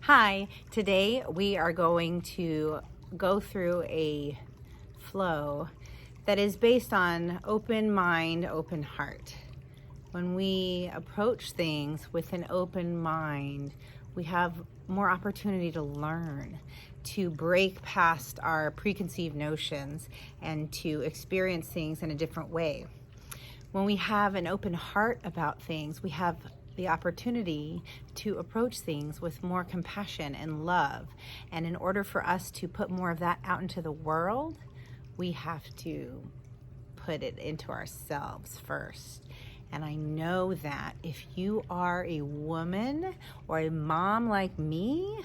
Hi, today we are going to go through a flow that is based on open mind, open heart. When we approach things with an open mind, we have more opportunity to learn, to break past our preconceived notions, and to experience things in a different way. When we have an open heart about things, we have the opportunity to approach things with more compassion and love. And in order for us to put more of that out into the world, we have to put it into ourselves first. And I know that if you are a woman or a mom like me,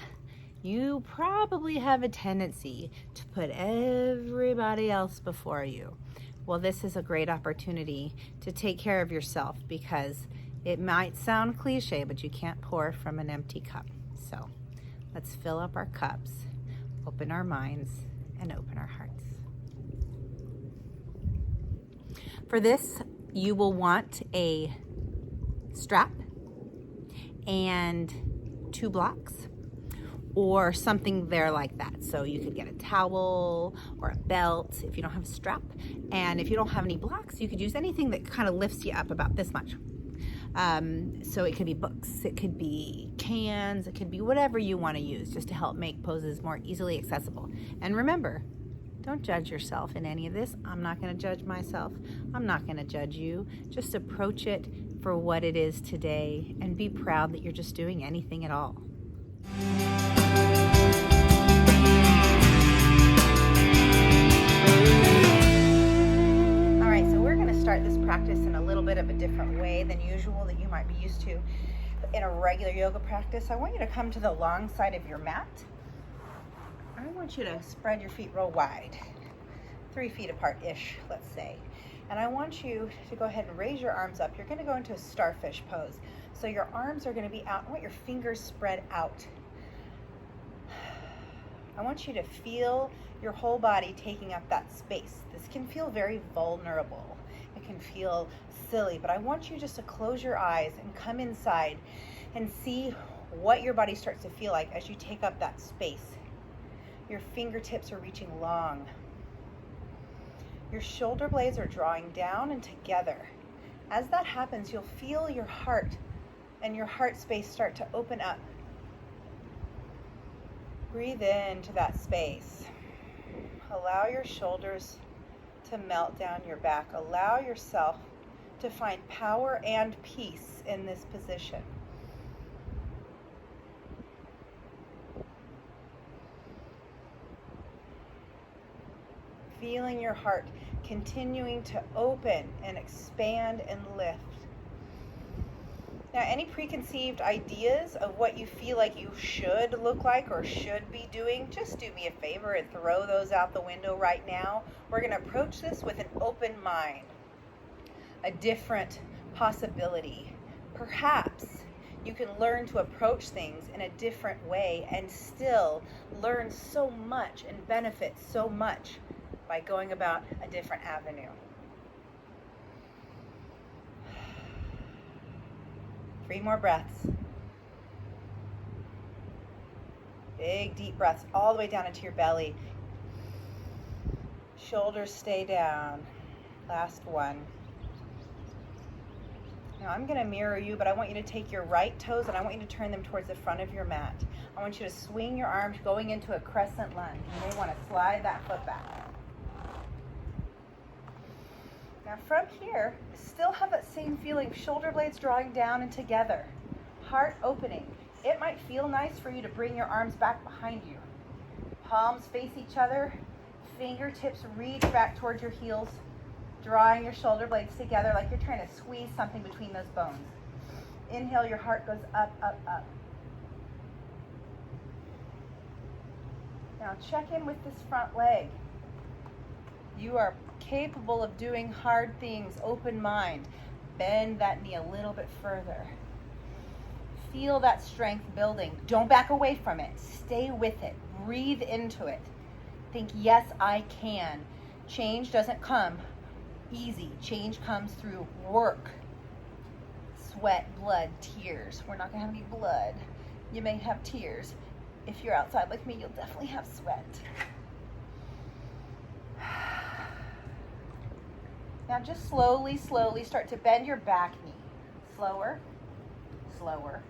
you probably have a tendency to put everybody else before you. Well, this is a great opportunity to take care of yourself, because it might sound cliche, but you can't pour from an empty cup. So let's fill up our cups, open our minds, and open our hearts. For this, you will want a strap and 2 blocks or something there like that. So you could get a towel or a belt if you don't have a strap. And if you don't have any blocks, you could use anything that kind of lifts you up about this much. So it could be books, it could be cans, it could be whatever you want to use just to help make poses more easily accessible. And remember, don't judge yourself in any of this. I'm not going to judge myself. I'm not going to judge you. Just approach it for what it is today and be proud that you're just doing anything at all. All right, so we're going to start this practice in a little bit of a different way than usual that you might be used to in a regular yoga practice. I want you to come to the long side of your mat. I want you to spread your feet real wide, 3 feet apart-ish, let's say. And I want you to go ahead and raise your arms up. You're going to go into a starfish pose. So your arms are going to be out. I want your fingers spread out. I want you to feel your whole body taking up that space. This can feel very vulnerable. It can feel silly, but I want you just to close your eyes and come inside and see what your body starts to feel like as you take up that space. Your fingertips are reaching long. Your shoulder blades are drawing down and together. As that happens, you'll feel your heart and your heart space start to open up. Breathe into that space. Allow your shoulders to melt down your back. Allow yourself to find power and peace in this position. Feeling your heart continuing to open and expand and lift. Now, any preconceived ideas of what you feel like you should look like or should be doing, just do me a favor and throw those out the window right now. We're going to approach this with an open mind, a different possibility. Perhaps you can learn to approach things in a different way and still learn so much and benefit so much by going about a different avenue. 3 more breaths. Big deep breaths all the way down into your belly. Shoulders stay down. Last one. Now I'm going to mirror you, but I want you to take your right toes and I want you to turn them towards the front of your mat. I want you to swing your arms going into a crescent lunge. You may want to slide that foot back. Now from here, still have that same feeling, shoulder blades drawing down and together, heart opening. It might feel nice for you to bring your arms back behind you. Palms face each other, fingertips reach back towards your heels, drawing your shoulder blades together like you're trying to squeeze something between those bones. Inhale, your heart goes up, up, up. Now check in with this front leg. You are capable of doing hard things, open mind. Bend that knee a little bit further. Feel that strength building. Don't back away from it. Stay with it. Breathe into it. Think, yes, I can. Change doesn't come easy. Change comes through work, sweat, blood, tears. We're not going to have any blood. You may have tears. If you're outside like me, you'll definitely have sweat. Now just slowly, slowly start to bend your back knee. Slower, slower.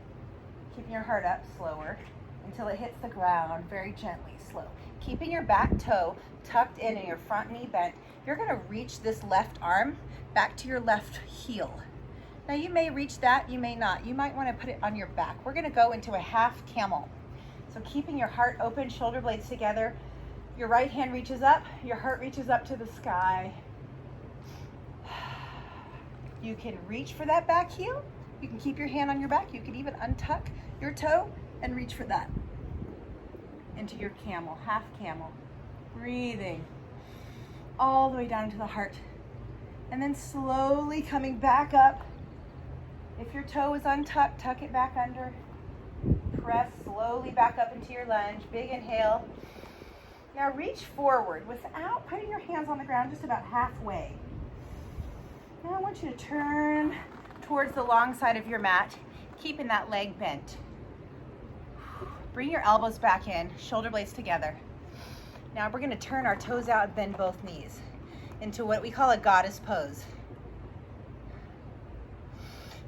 Keeping your heart up, slower, until it hits the ground, very gently, slow. Keeping your back toe tucked in and your front knee bent, you're gonna reach this left arm back to your left heel. Now you may reach that, you may not. You might wanna put it on your back. We're gonna go into a half camel. So keeping your heart open, shoulder blades together, your right hand reaches up, your heart reaches up to the sky. You can reach for that back heel. You can keep your hand on your back. You can even untuck your toe and reach for that. Into your camel, half camel. Breathing all the way down into the heart. And then slowly coming back up. If your toe is untucked, tuck it back under. Press slowly back up into your lunge. Big inhale. Now reach forward without putting your hands on the ground, just about halfway. Now I want you to turn towards the long side of your mat, keeping that leg bent. Bring your elbows back in, shoulder blades together. Now we're going to turn our toes out and bend both knees into what we call a goddess pose.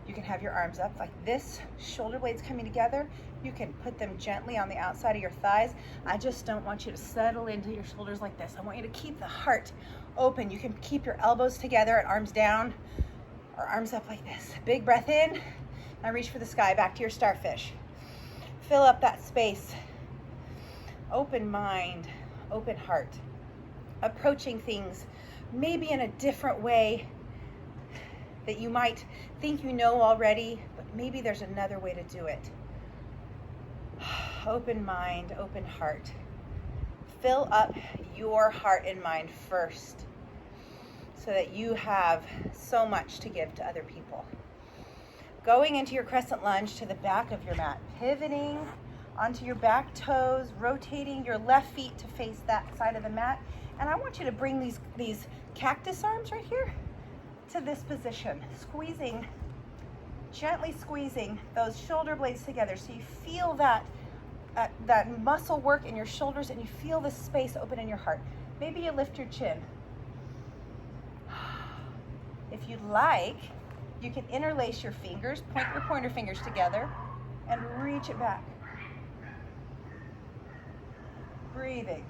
You can have your arms up like this, shoulder blades coming together. You can put them gently on the outside of your thighs. I just don't want you to settle into your shoulders like this. I want you to keep the heart open. You can keep your elbows together and arms down or arms up like this. Big breath in. Now reach for the sky, back to your starfish. Fill up that space. Open mind, open heart. Approaching things maybe in a different way that you might think you know already, but maybe there's another way to do it. Open mind, open heart. Fill up your heart and mind first so that you have so much to give to other people. Going into your crescent lunge to the back of your mat, pivoting onto your back toes, rotating your left feet to face that side of the mat. And I want you to bring these cactus arms right here to this position, squeezing, gently squeezing those shoulder blades together so you feel that muscle work in your shoulders and you feel the space open in your heart. Maybe you lift your chin. If you'd like, you can interlace your fingers, point your pointer fingers together and reach it back. Breathing.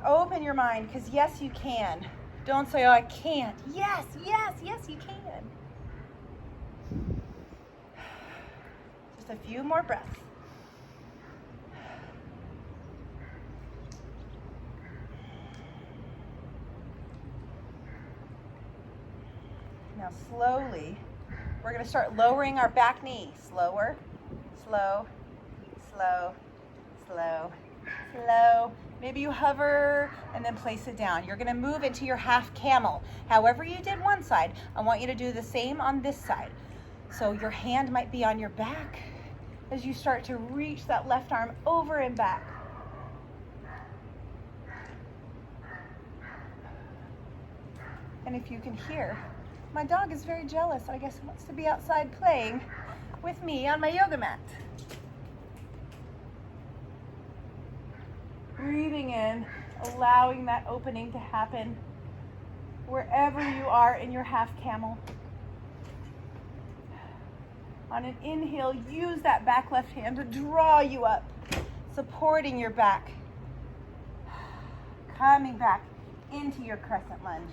Open your mind, because yes, you can. Don't say, oh, I can't. Yes, yes, yes, you can. Just a few more breaths. Now slowly, we're going to start lowering our back knee. Slower, slow, slow, slow, slow. Maybe you hover and then place it down. You're going to move into your half camel. However you did one side, I want you to do the same on this side. So your hand might be on your back as you start to reach that left arm over and back. And if you can hear, my dog is very jealous. I guess he wants to be outside playing with me on my yoga mat. Breathing in, allowing that opening to happen wherever you are in your half camel. On an inhale, use that back left hand to draw you up, supporting your back. Coming back into your crescent lunge.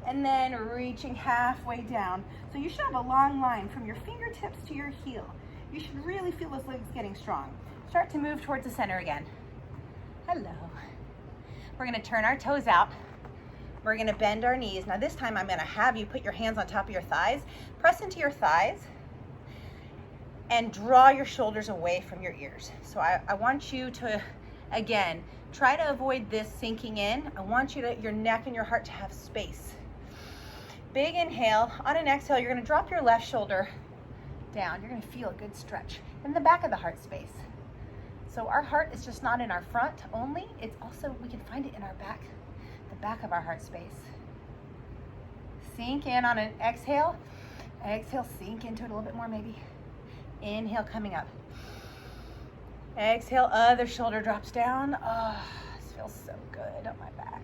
And then reaching halfway down. So you should have a long line from your fingertips to your heel. You should really feel those legs getting strong. Start to move towards the center again. Hello. We're going to turn our toes out. We're going to bend our knees. Now this time I'm going to have you put your hands on top of your thighs. Press into your thighs and draw your shoulders away from your ears. So I want you to, again, try to avoid this sinking in. I want you to, your neck and your heart to have space. Big inhale. On an exhale, you're going to drop your left shoulder down. You're going to feel a good stretch in the back of the heart space. So our heart is just not in our front only, it's also, we can find it in our back, the back of our heart space. Sink in on an exhale. Exhale, sink into it a little bit more maybe. Inhale, coming up. Exhale, other shoulder drops down. Oh, this feels so good on my back.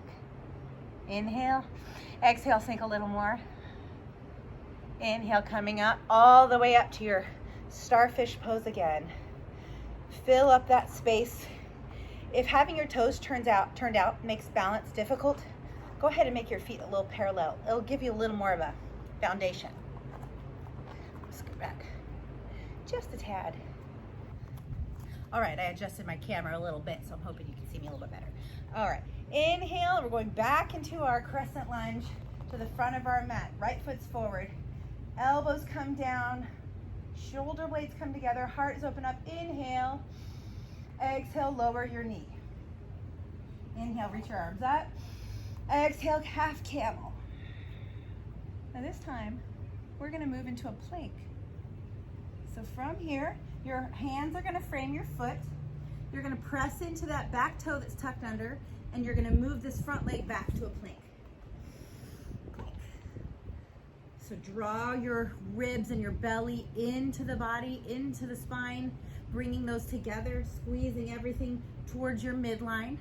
Inhale. Exhale, sink a little more. Inhale, coming up all the way up to your starfish pose again. Fill up that space. If having your toes turned out makes balance difficult, go ahead and make your feet a little parallel. It'll give you a little more of a foundation. Scoot back just a tad. All right, I adjusted my camera a little bit, so I'm hoping you can see me a little bit better. All right, inhale, we're going back into our crescent lunge to the front of our mat. Right foot's forward, elbows come down, shoulder blades come together, heart is open up. Inhale, exhale, lower your knee. Inhale, reach your arms up. Exhale, half camel. Now this time, we're gonna move into a plank. So from here, your hands are gonna frame your foot. You're gonna press into that back toe that's tucked under, and you're gonna move this front leg back to a plank. So draw your ribs and your belly into the body, into the spine, bringing those together, squeezing everything towards your midline.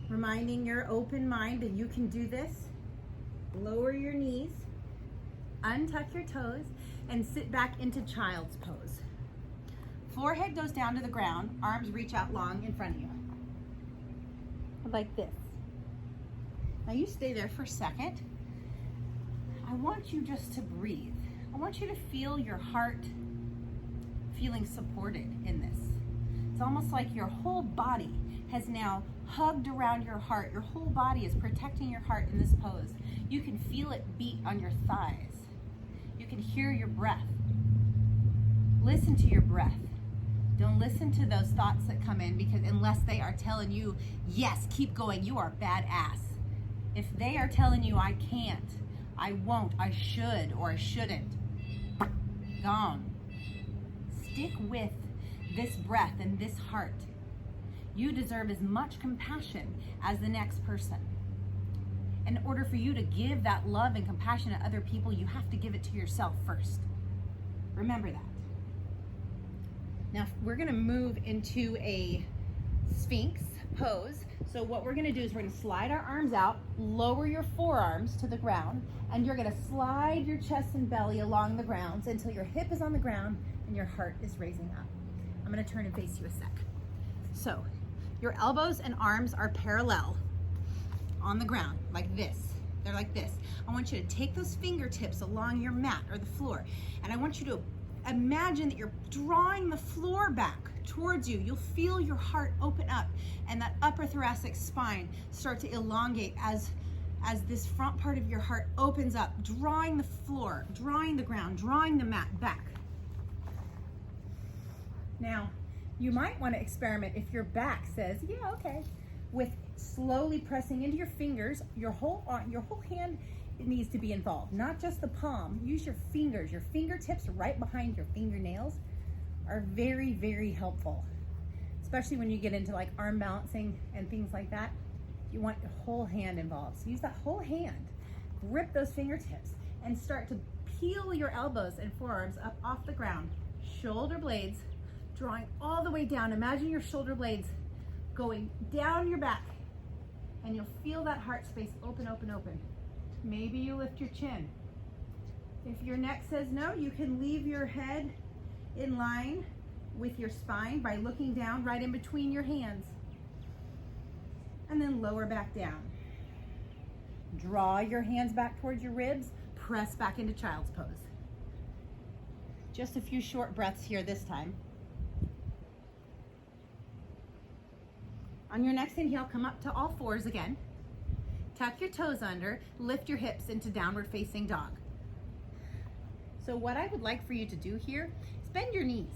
Reminding your open mind that you can do this. Lower your knees, untuck your toes, and sit back into child's pose. Forehead goes down to the ground, arms reach out long in front of you. Like this. Now you stay there for a second. I want you just to breathe. I want you to feel your heart feeling supported in this. It's almost like your whole body has now hugged around your heart. Your whole body is protecting your heart in this pose. You can feel it beat on your thighs. You can hear your breath. Listen to your breath. Don't listen to those thoughts that come in, because unless they are telling you, yes, keep going, you are badass. If they are telling you, I can't, I won't, I should, or I shouldn't, gone. Stick with this breath and this heart. You deserve as much compassion as the next person. In order for you to give that love and compassion to other people, you have to give it to yourself first. Remember that. Now we're gonna move into a Sphinx pose. So what we're gonna do is we're gonna slide our arms out, lower your forearms to the ground, and you're gonna slide your chest and belly along the ground until your hip is on the ground and your heart is raising up. I'm gonna turn and face you a sec. So your elbows and arms are parallel on the ground, like this. They're like this. I want you to take those fingertips along your mat or the floor, and I want you to imagine that you're drawing the floor back towards you. You'll feel your heart open up and that upper thoracic spine start to elongate as this front part of your heart opens up, drawing the floor, drawing the ground, drawing the mat back. Now, you might want to experiment if your back says, yeah, okay, with slowly pressing into your fingers. Your whole hand, it needs to be involved, not just the palm. Use your fingers. Your fingertips right behind your fingernails are very, very helpful, especially when you get into like arm balancing and things like that. You want your whole hand involved. So use that whole hand, grip those fingertips, and start to peel your elbows and forearms up off the ground. Shoulder blades drawing all the way down. Imagine your shoulder blades going down your back, and you'll feel that heart space open, open, open. Maybe you lift your chin. If your neck says no, you can leave your head in line with your spine by looking down right in between your hands. And then lower back down. Draw your hands back towards your ribs, press back into child's pose. Just a few short breaths here this time. On your next inhale, come up to all fours again. Tuck your toes under, lift your hips into downward facing dog. So what I would like for you to do here is bend your knees.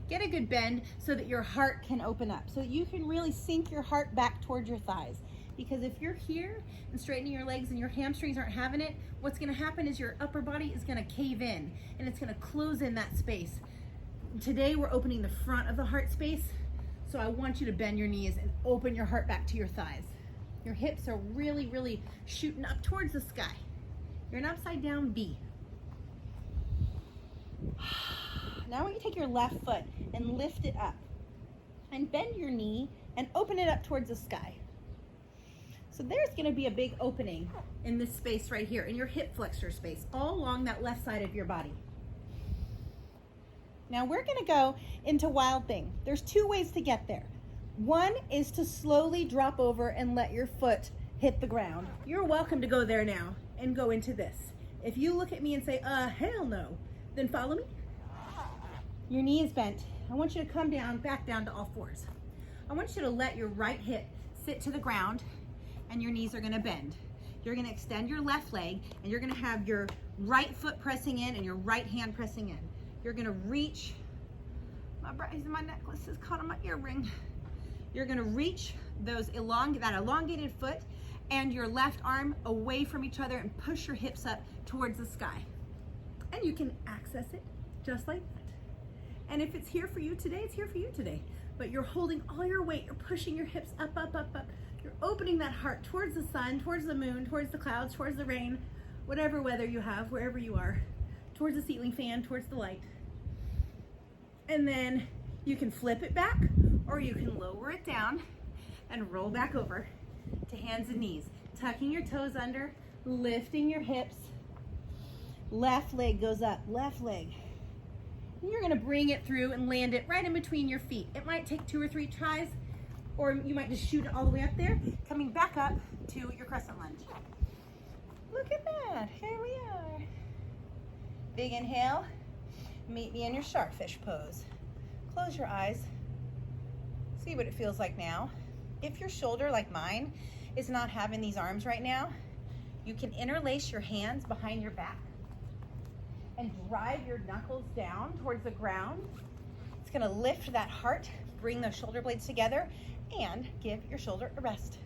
Get a good bend so that your heart can open up, so that you can really sink your heart back towards your thighs. Because if you're here and straightening your legs and your hamstrings aren't having it, what's gonna happen is your upper body is gonna cave in and it's gonna close in that space. Today we're opening the front of the heart space, so I want you to bend your knees and open your heart back to your thighs. Your hips are really, really shooting up towards the sky. You're an upside down B. Now I want you to take your left foot and lift it up and bend your knee and open it up towards the sky. So there's going to be a big opening in this space right here, in your hip flexor space, all along that left side of your body. Now we're going to go into Wild Thing. There's two ways to get there. One is to slowly drop over and let your foot hit the ground. You're welcome to go there now and go into this. If you look at me and say, hell no, then follow me. Your knee is bent. I want you to come down, back down to all fours. I want you to let your right hip sit to the ground and your knees are gonna bend. You're gonna extend your left leg and you're gonna have your right foot pressing in and your right hand pressing in. You're gonna reach, my necklace is caught on my earring. You're gonna reach that elongated foot and your left arm away from each other and push your hips up towards the sky. And you can access it just like that. And if it's here for you today, it's here for you today. But you're holding all your weight, you're pushing your hips up, up, up, up. You're opening that heart towards the sun, towards the moon, towards the clouds, towards the rain, whatever weather you have, wherever you are, towards the ceiling fan, towards the light. And then you can flip it back or you can lower it down and roll back over to hands and knees, tucking your toes under, lifting your hips. Left leg goes up, left leg. And you're gonna bring it through and land it right in between your feet. It might take 2 or 3 tries, or you might just shoot it all the way up there, coming back up to your crescent lunge. Look at that, here we are. Big inhale, meet me in your sharkfish pose. Close your eyes, see what it feels like now. If your shoulder, like mine, is not having these arms right now, you can interlace your hands behind your back and drive your knuckles down towards the ground. It's gonna lift that heart, bring those shoulder blades together, and give your shoulder a rest.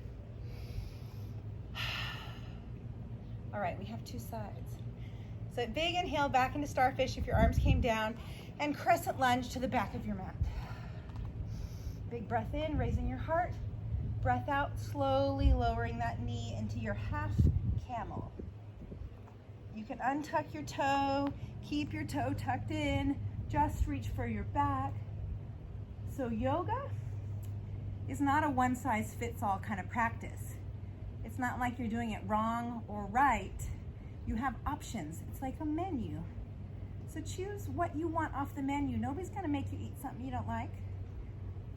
All right, we have 2 sides. So big inhale back into starfish if your arms came down, and crescent lunge to the back of your mat. Big breath in, raising your heart. Breath out, slowly lowering that knee into your half camel. You can untuck your toe, keep your toe tucked in, just reach for your back. So yoga is not a one-size-fits-all kind of practice. It's not like you're doing it wrong or right. You have options. It's like a menu. So choose what you want off the menu. Nobody's gonna make you eat something you don't like.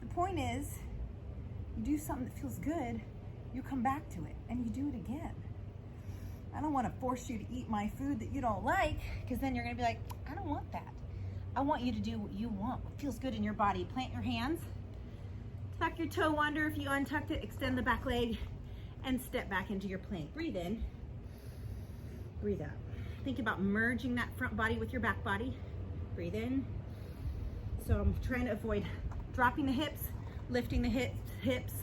The point is, you do something that feels good, you come back to it and you do it again. I don't want to force you to eat my food that you don't like, because then you're going to be like, I don't want that. I want you to do what you want, what feels good in your body. Plant your hands, tuck your toe under. If you untucked it, extend the back leg and step back into your plank. Breathe in, breathe out. Think about merging that front body with your back body. Breathe in. So I'm trying to avoid dropping the hips, lifting the hips,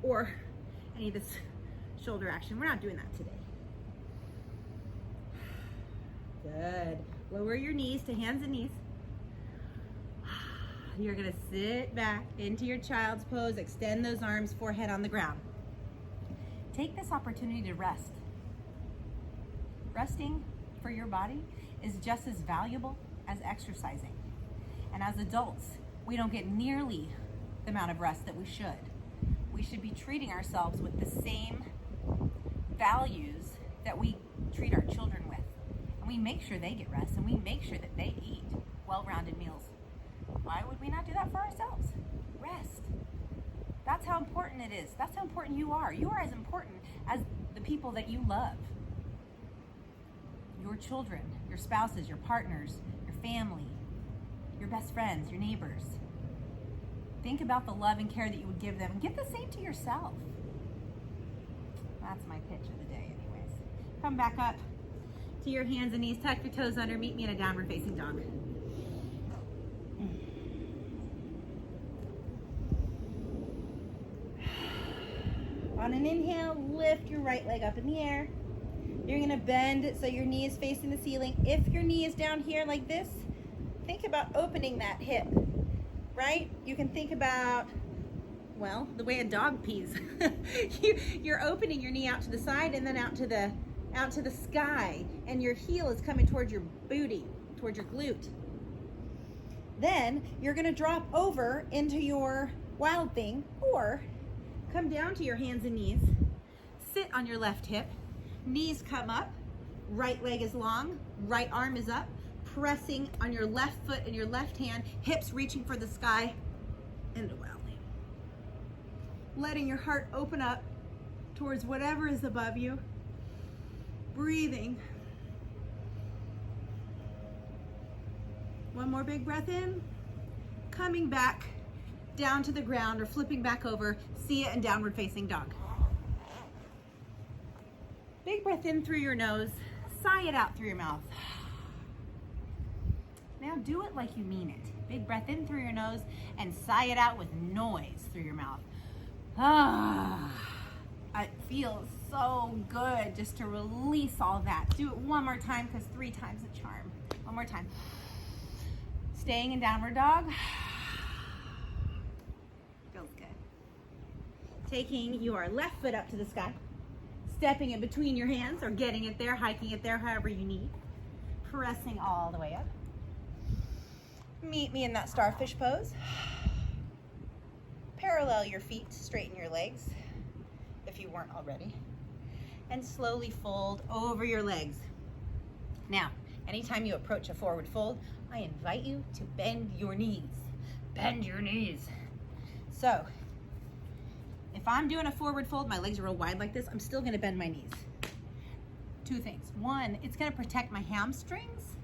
or any of this shoulder action. We're not doing that today. Good. Lower your knees to hands and knees. You're gonna sit back into your child's pose, extend those arms, forehead on the ground. Take this opportunity to rest. Resting for your body is just as valuable as exercising. And as adults, we don't get nearly the amount of rest that we should. We should be treating ourselves with the same values that we treat our children with. And we make sure they get rest and we make sure that they eat well-rounded meals. Why would we not do that for ourselves? Rest. That's how important it is. That's how important you are. You are as important as the people that you love. Your children, your spouses, your partners, your family, your best friends, your neighbors. Think about the love and care that you would give them and give the same to yourself. That's my pitch of the day anyways. Come back up to your hands and knees, tuck your toes under, meet me in a downward facing dog. On an inhale, lift your right leg up in the air. You're gonna bend it so your knee is facing the ceiling. If your knee is down here like this, think about opening that hip, right? You can think about, well, the way a dog pees. You're opening your knee out to the side and then out to the sky, and your heel is coming towards your booty. towards your glute. Then you're gonna drop over into your wild thing, or come down to your hands and knees, sit on your left hip, knees come up, right leg is long, right arm is up, pressing on your left foot and your left hand, hips reaching for the sky, and a wild thing. Letting your heart open up towards whatever is above you, breathing. One more big breath in, coming back down to the ground or flipping back over, see it in downward facing dog. Big breath in through your nose, sigh it out through your mouth. Now do it like you mean it. Big breath in through your nose and sigh it out with noise through your mouth. It feels so good just to release all that. Do it one more time, because 3 times a charm. One more time. Staying in downward dog. Feels good. Taking your left foot up to the sky, stepping in between your hands or getting it there, hiking it there, however you need. Pressing all the way up. Meet me in that starfish pose. Parallel your feet, straighten your legs if you weren't already, and slowly fold over your legs. Now, anytime you approach a forward fold, I invite you to bend your knees. Bend your knees. So, if I'm doing a forward fold, my legs are real wide like this, I'm still gonna bend my knees. 2 things. 1, it's gonna protect my hamstrings.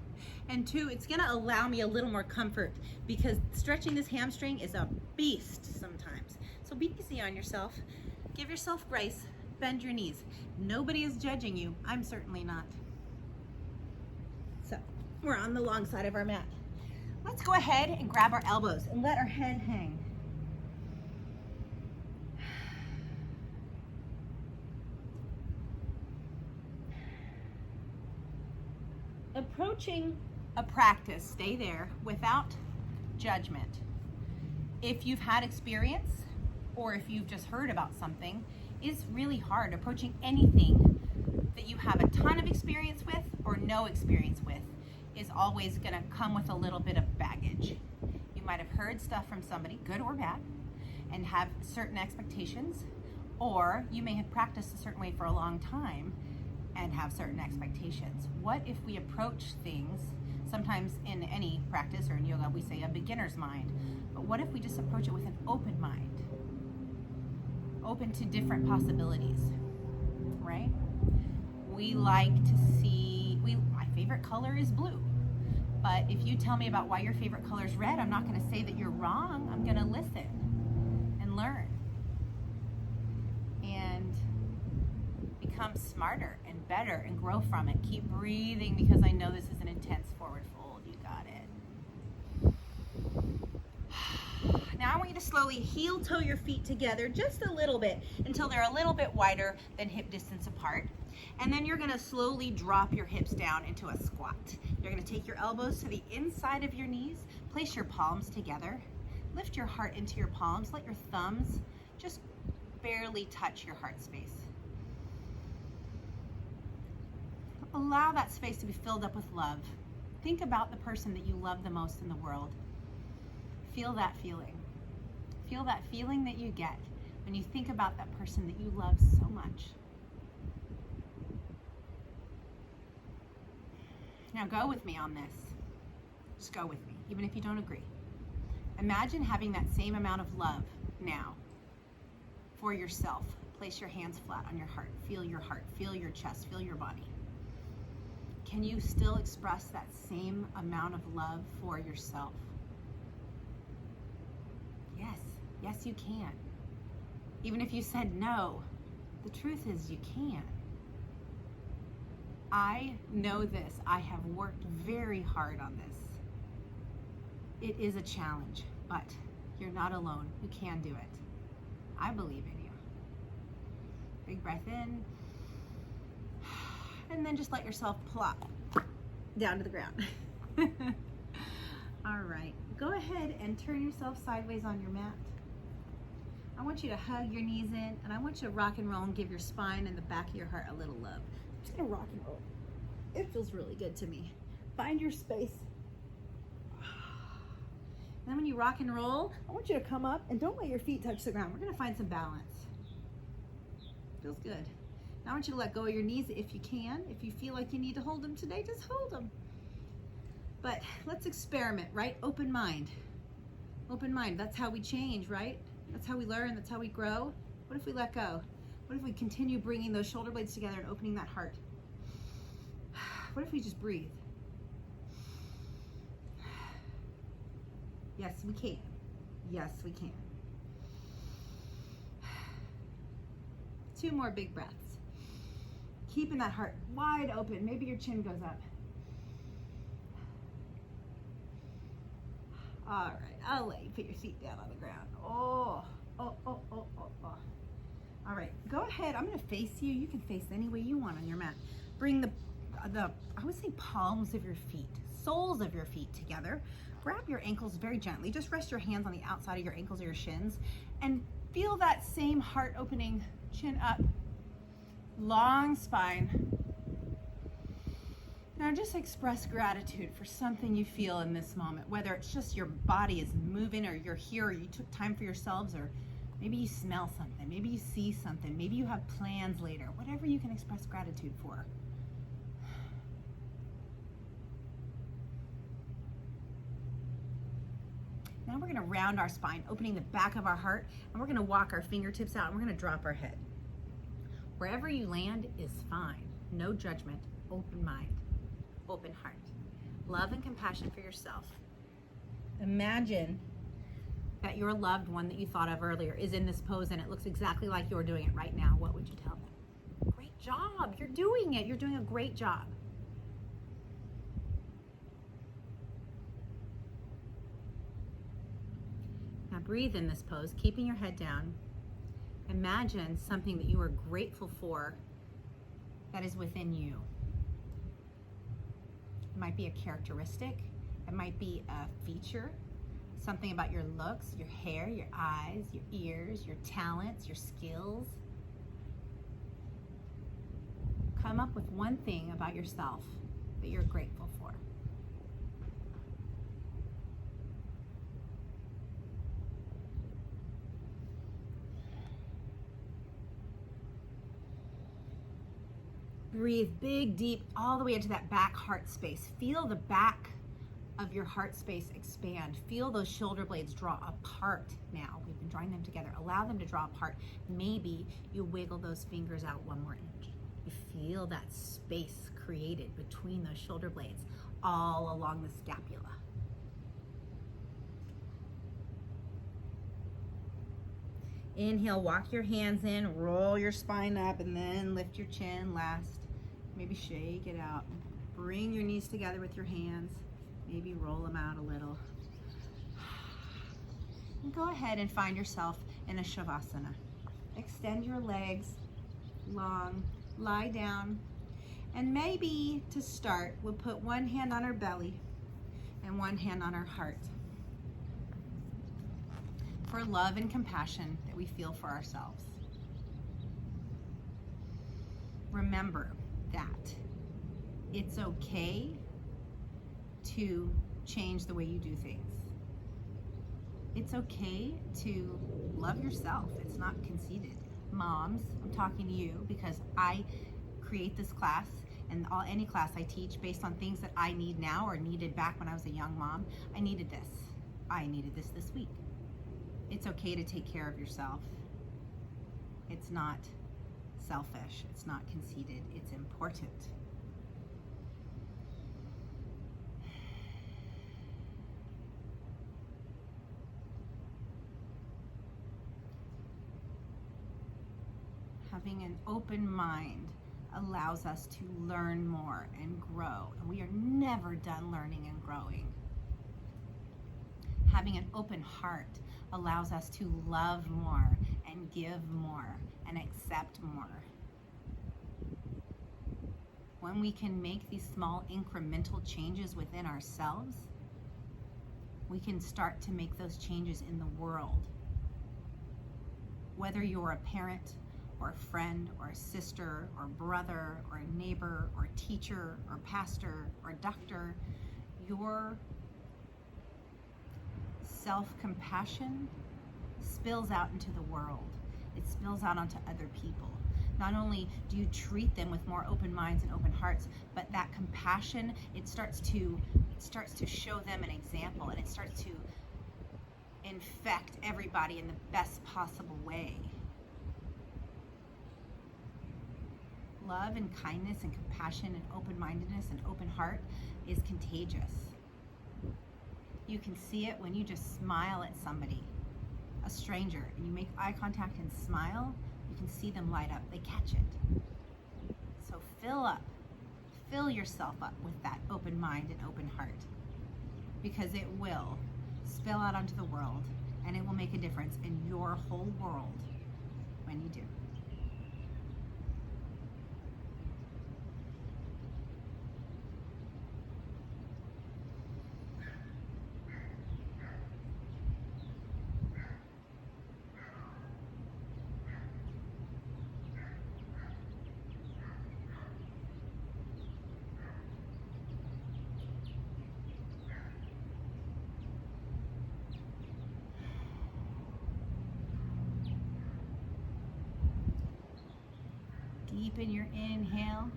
And 2, it's gonna allow me a little more comfort, because stretching this hamstring is a beast sometimes. So be easy on yourself. Give yourself grace. Bend your knees. Nobody is judging you. I'm certainly not. So we're on the long side of our mat. Let's go ahead and grab our elbows and let our head hang. Approaching a practice, stay there without judgment. If you've had experience or if you've just heard about something, is really hard. Approaching anything that you have a ton of experience with or no experience with is always gonna come with a little bit of baggage. You might have heard stuff from somebody, good or bad, and have certain expectations, or you may have practiced a certain way for a long time and have certain expectations. What if we approach things, sometimes in any practice or in yoga we say a beginner's mind, but what if we just approach it with an open mind? Open to different possibilities, right? We like to see, my favorite color is blue, but if you tell me about why your favorite color is red, I'm not gonna say that you're wrong, I'm gonna listen and learn and become smarter and better and grow from it. Keep breathing, because I know this is an intense forward fold. You got it. Now I want you to slowly heel toe your feet together just a little bit until they're a little bit wider than hip distance apart. And then you're gonna slowly drop your hips down into a squat. You're gonna take your elbows to the inside of your knees, place your palms together, lift your heart into your palms, let your thumbs just barely touch your heart space. Allow that space to be filled up with love. Think about the person that you love the most in the world. Feel that feeling. Feel that feeling that you get when you think about that person that you love so much. Now go with me on this. Just go with me, even if you don't agree. Imagine having that same amount of love now for yourself. Place your hands flat on your heart. Feel your heart, feel your chest, feel your body. Can you still express that same amount of love for yourself? Yes, yes you can. Even if you said no, the truth is you can. I know this. I have worked very hard on this. It is a challenge, but you're not alone. You can do it. I believe in you. Big breath in. And then just let yourself plop down to the ground. All right, go ahead and turn yourself sideways on your mat. I want you to hug your knees in, and I want you to rock and roll and give your spine and the back of your heart a little love. I'm just gonna rock and roll. It feels really good to me. Find your space. Then when you rock and roll, I want you to come up and don't let your feet touch the ground. We're gonna find some balance. Feels good. Now I want you to let go of your knees if you can. If you feel like you need to hold them today, just hold them. But let's experiment, right? Open mind. Open mind, that's how we change, right? That's how we learn, that's how we grow. What if we let go? What if we continue bringing those shoulder blades together and opening that heart? What if we just breathe? Yes, we can. Yes, we can. 2 more big breaths. Keeping that heart wide open. Maybe your chin goes up. All right, I'll let you put your feet down on the ground. Oh. All right, go ahead. I'm gonna face you. You can face any way you want on your mat. Bring the I would say palms of your feet, soles of your feet together. Grab your ankles very gently. Just rest your hands on the outside of your ankles or your shins and feel that same heart opening, chin up, long spine. Now just express gratitude for something you feel in this moment, whether it's just your body is moving or you're here or you took time for yourselves, or maybe you smell something, maybe you see something, maybe you have plans later, whatever you can express gratitude for. Now we're gonna round our spine, opening the back of our heart, and we're gonna walk our fingertips out and we're gonna drop our head. Wherever you land is fine. No judgment, open mind, open heart. Love and compassion for yourself. Imagine that your loved one that you thought of earlier is in this pose and it looks exactly like you're doing it right now. What would you tell them? Great job, you're doing it. You're doing a great job. Now breathe in this pose, keeping your head down. Imagine something that you are grateful for that is within you. It might be a characteristic, it might be a feature, something about your looks, your hair, your eyes, your ears, your talents, your skills. Come up with one thing about yourself that you're grateful for. Breathe big, deep, all the way into that back heart space. Feel the back of your heart space expand. Feel those shoulder blades draw apart now. We've been drawing them together. Allow them to draw apart. Maybe you wiggle those fingers out 1 more inch. You feel that space created between those shoulder blades all along the scapula. Inhale, walk your hands in, roll your spine up, and then lift your chin last. Maybe shake it out. Bring your knees together with your hands. Maybe roll them out a little. And go ahead and find yourself in a Shavasana. Extend your legs long, lie down. And maybe to start, we'll put one hand on our belly and one hand on our heart for love and compassion that we feel for ourselves. Remember that it's okay to change the way you do things. It's okay to love yourself. It's not conceited. Moms, I'm talking to you because I create this class and any class I teach based on things that I need now or needed back when I was a young mom. I needed this. I needed this week. It's okay to take care of yourself. It's not selfish. It's not conceited. It's important. Having an open mind allows us to learn more and grow, and we are never done learning and growing. Having an open heart allows us to love more and give more and accept more. When we can make these small incremental changes within ourselves, we can start to make those changes in the world. Whether you're a parent or a friend or a sister or brother or a neighbor or a teacher or pastor or doctor, your self-compassion spills out into the world. It spills out onto other people. Not only do you treat them with more open minds and open hearts, but that compassion, it starts to show them an example, and it starts to infect everybody in the best possible way. Love and kindness and compassion and open-mindedness and open heart is contagious. You can see it when you just smile at somebody, a stranger, and you make eye contact and smile. You can see them light up. They catch it. So fill yourself up with that open mind and open heart, because it will spill out onto the world, and it will make a difference in your whole world when you do. Deepen your inhale,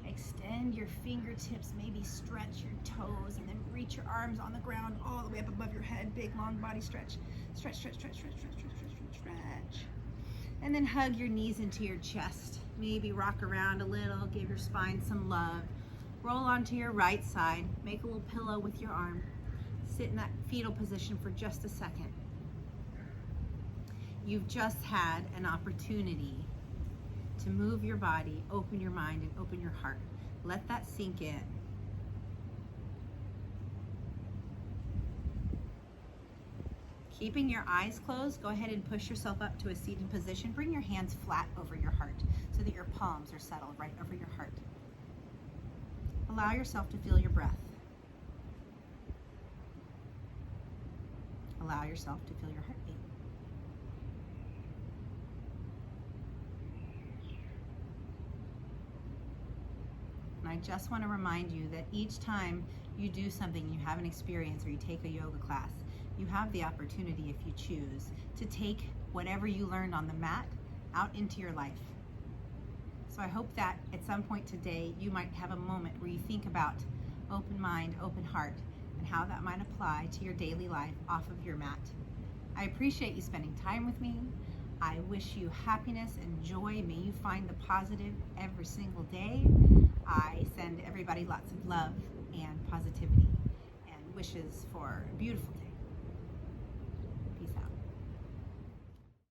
extend your fingertips, maybe stretch your toes, and then reach your arms on the ground all the way up above your head. Big long body stretch. Stretch, stretch, stretch, stretch, stretch, stretch, stretch, stretch, stretch. And then hug your knees into your chest. Maybe rock around a little, give your spine some love. Roll onto your right side, make a little pillow with your arm. Sit in that fetal position for just a second. You've just had an opportunity to move your body, open your mind, and open your heart. Let that sink in. Keeping your eyes closed, go ahead and push yourself up to a seated position. Bring your hands flat over your heart so that your palms are settled right over your heart. Allow yourself to feel your breath. Allow yourself to feel your heartbeat. And I just want to remind you that each time you do something, you have an experience, or you take a yoga class, you have the opportunity, if you choose, to take whatever you learned on the mat out into your life. So I hope that at some point today, you might have a moment where you think about open mind, open heart, and how that might apply to your daily life off of your mat. I appreciate you spending time with me. I wish you happiness and joy. May you find the positive every single day. I send everybody lots of love and positivity and wishes for a beautiful day.